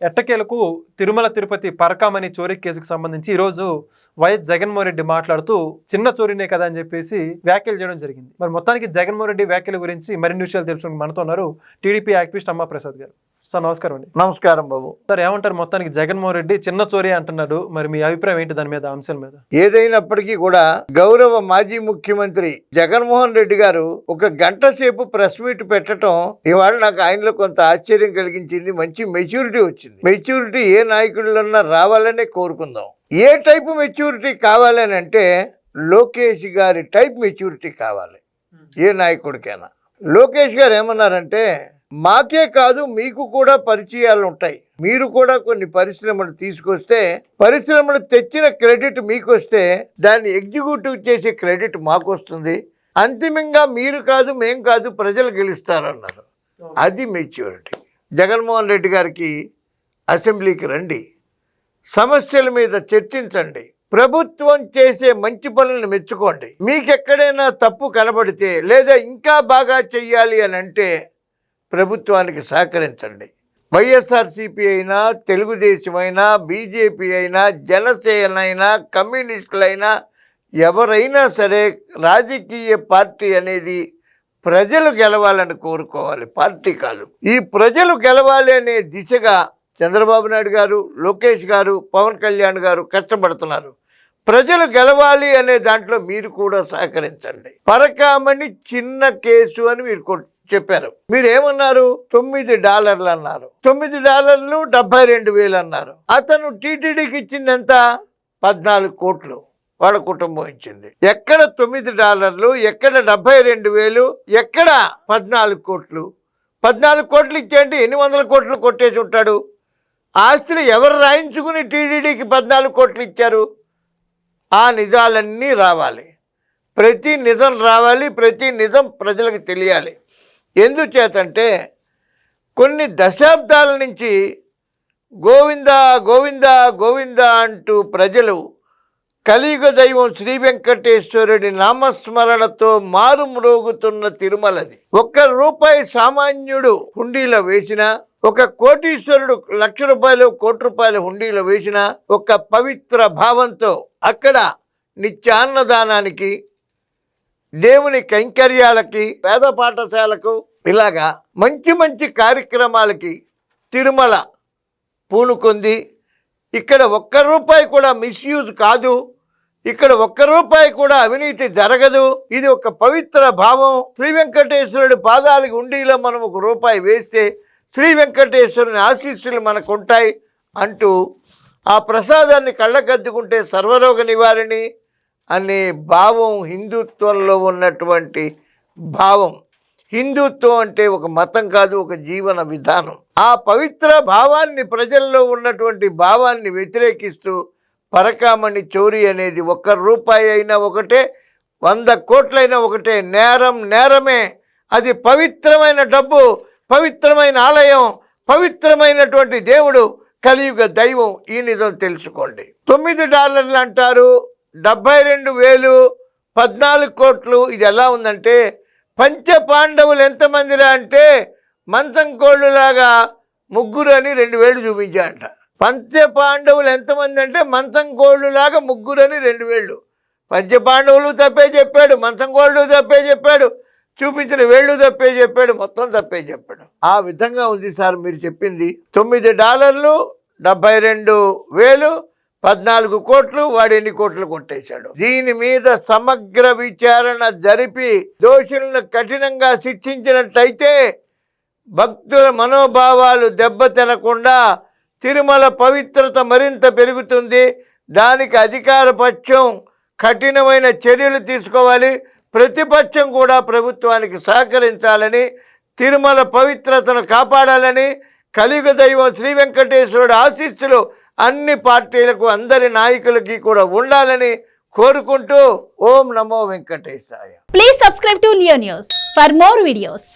ఎట్టకేలకు తిరుమల తిరుపతి పరకామణి చోరీ కేసుకు సంబంధించి ఈరోజు వైఎస్ జగన్మోహన్ రెడ్డి మాట్లాడుతూ చిన్న చోరీనే కదా అని చెప్పేసి వ్యాఖ్యలు చేయడం జరిగింది. మరి మొత్తానికి జగన్మోహన్ రెడ్డి వ్యాఖ్యల గురించి మరిన్ని విషయాలు తెలుసుకుని మనతో ఉన్నారు టీడీపీ యాక్టివిస్ట్ అమ్మా ప్రసాద్ గారు. సార్ నమస్కారం అండి. నమస్కారం బాబు. సార్ ఏమంటారు, మొత్తానికి జగన్మోహన్ రెడ్డి చిన్న చోరీ అంటున్నాడు, మరి మీ అభిప్రాయం ఏంటి దాని మీద, అంశాల మీద? ఏదైనప్పటికీ కూడా గౌరవ మాజీ ముఖ్యమంత్రి జగన్మోహన్ రెడ్డి గారు ఒక గంట సేపు ప్రెస్ మీట్ పెట్టడం ఇవాళ నాకు ఆయనలో కొంత ఆశ్చర్యం కలిగించింది. మంచి మెచ్యూరిటీ వచ్చింది. మెచ్యూరిటీ ఏ నాయకుడిలోన్నా రావాలనే కోరుకుందాం. ఏ టైపు మెచ్యూరిటీ కావాలని అంటే లోకేష్ గారి టైప్ మెచ్యూరిటీ కావాలి ఏ నాయకుడికైనా. లోకేష్ గారు ఏమన్నారంటే, మాకే కాదు మీకు కూడా పరిచయాలు ఉంటాయి, మీరు కూడా కొన్ని పరిశ్రమలు తీసుకొస్తే పరిశ్రమలు తెచ్చిన క్రెడిట్ మీకు వస్తే దాన్ని ఎగ్జిక్యూటివ్ చేసే క్రెడిట్ మాకు వస్తుంది, అంతిమంగా మీరు కాదు మేం కాదు ప్రజలు గెలుస్తారన్నారు. అది మెచ్యూరిటీ. జగన్మోహన్ రెడ్డి గారికి అసెంబ్లీకి రండి, సమస్యల మీద చర్చించండి, ప్రభుత్వం చేసే మంచి పనులను మెచ్చుకోండి, మీకు ఎక్కడైనా తప్పు కనబడితే లేదా ఇంకా బాగా చెయ్యాలి అని అంటే ప్రభుత్వానికి సహకరించండి. వైఎస్ఆర్సీపీ అయినా, తెలుగుదేశం అయినా, బీజేపీ అయినా, జనసేన అయినా, కమ్యూనిస్టులైనా, ఎవరైనా సరే రాజకీయ పార్టీ అనేది ప్రజలు గెలవాలని కోరుకోవాలి, పార్టీ కాదు. ఈ ప్రజలు గెలవాలి అనే దిశగా చంద్రబాబు నాయుడు గారు, లోకేష్ గారు, పవన్ కళ్యాణ్ గారు కష్టపడుతున్నారు. ప్రజలు గెలవాలి అనే దాంట్లో మీరు కూడా సహకరించండి. పరకామణి చిన్న కేసు అని మీరు చెప్పారు. మీరు ఏమన్నారు? $9 అన్నారు. $9 72,000 అన్నారు. అతను టీటీడీకి ఇచ్చింది ఎంత? 14 కోట్లు వాళ్ళ కుటుంబం ఇచ్చింది. ఎక్కడ $9, ఎక్కడ 72,000, ఎక్కడ 14 కోట్లు? 14 కోట్లు ఇచ్చేయండి, ఎన్ని వందల కోట్లు కొట్టేసి ఉంటాడు. ఆస్తిని ఎవరు రాయించుకుని టీటీడీకి 14 కోట్లు ఇచ్చారు? ఆ నిజాలన్నీ రావాలి, ప్రతి నిజం రావాలి, ప్రతి నిజం ప్రజలకు తెలియాలి. ఎందుచేతంటే కొన్ని దశాబ్దాల నుంచి గోవింద గోవింద గోవింద అంటూ ప్రజలు కలియుగ దైవం శ్రీ వెంకటేశ్వరుడి నామస్మరణతో మారుమ్రోగుతున్న తిరుమలది. ₹1 సామాన్యుడు హుండీలో వేసినా, ఒక కోటీశ్వరుడు ₹1,00,000 కోటి రూపాయల హుండీలో వేసిన ఒక పవిత్ర భావంతో అక్కడ నిత్యాన్నదానానికి, దేవుని కైంకర్యాలకి, పేద పాఠశాలకు, ఇలాగా మంచి మంచి కార్యక్రమాలకి తిరుమల పూనుకుంది. ఇక్కడ ₹1 కూడా మిస్యూజ్ కాదు, ఇక్కడ ₹1 కూడా అవినీతి జరగదు. ఇది ఒక పవిత్ర భావం. శ్రీ వెంకటేశ్వరుడి పాదాలకి హుండీలో మనం ₹1 వేస్తే శ్రీ వెంకటేశ్వరుని ఆశీస్సులు మనకు ఉంటాయి అంటూ ఆ ప్రసాదాన్ని కళ్ళకద్దుకుంటే సర్వరోగ నివారణి అనే భావం హిందుత్వంలో ఉన్నటువంటి భావం. హిందుత్వం అంటే ఒక మతం కాదు, ఒక జీవన విధానం. ఆ పవిత్ర భావాన్ని, ప్రజల్లో ఉన్నటువంటి భావాన్ని వ్యతిరేకిస్తూ పరకామణి చోరీ అనేది ₹1 అయినా ఒకటే, 100 కోట్లైనా ఒకటే. నేరం నేరమే. అది పవిత్రమైన డబ్బు, పవిత్రమైన ఆలయం, పవిత్రమైనటువంటి దేవుడు, కలియుగ దైవం. ఈ నిజం తెలుసుకోండి. $9 అంటారు, 72,000, 14 కోట్లు. ఇది ఎలా ఉందంటే పంచ పాండవులు ఎంతమందిరా అంటే మంచం కోళ్ళులాగా 3 అని 2,000 చూపించాడంట. పంచ పాండవులు ఎంతమంది అంటే మంచం కోళ్ళులాగా 3 అని 2,000. పంచపాండవులు తప్పే చెప్పాడు, మంచం కోళ్ళు తప్పే చెప్పాడు, చూపించిన వేళ్ళు తప్పే చెప్పాడు, మొత్తం తప్పే చెప్పాడు. ఆ విధంగా ఉంది సార్ మీరు చెప్పింది. $9, 72,000, 14 కోట్లు. వాడు ఎన్ని కోట్లు కొట్టేశాడు? దీని మీద సమగ్ర విచారణ జరిపి దోషులను కఠినంగా శిక్షించినట్టయితే భక్తుల మనోభావాలు దెబ్బతినకుండా తిరుమల పవిత్రత మరింత పెరుగుతుంది. దానికి అధికార పక్షం కఠినమైన చర్యలు తీసుకోవాలి, ప్రతిపక్షం కూడా ప్రభుత్వానికి సహకరించాలని, తిరుమల పవిత్రతను కాపాడాలని, కలియుగ దైవం శ్రీ వెంకటేశ్వరుడు ఆశీస్సులు అన్ని పార్టీలకు, అందరి నాయకులకి కూడా ఉండాలని కోరుకుంటూ ఓం నమో వెంకటేశాయ. Please subscribe to Leo news for more videos.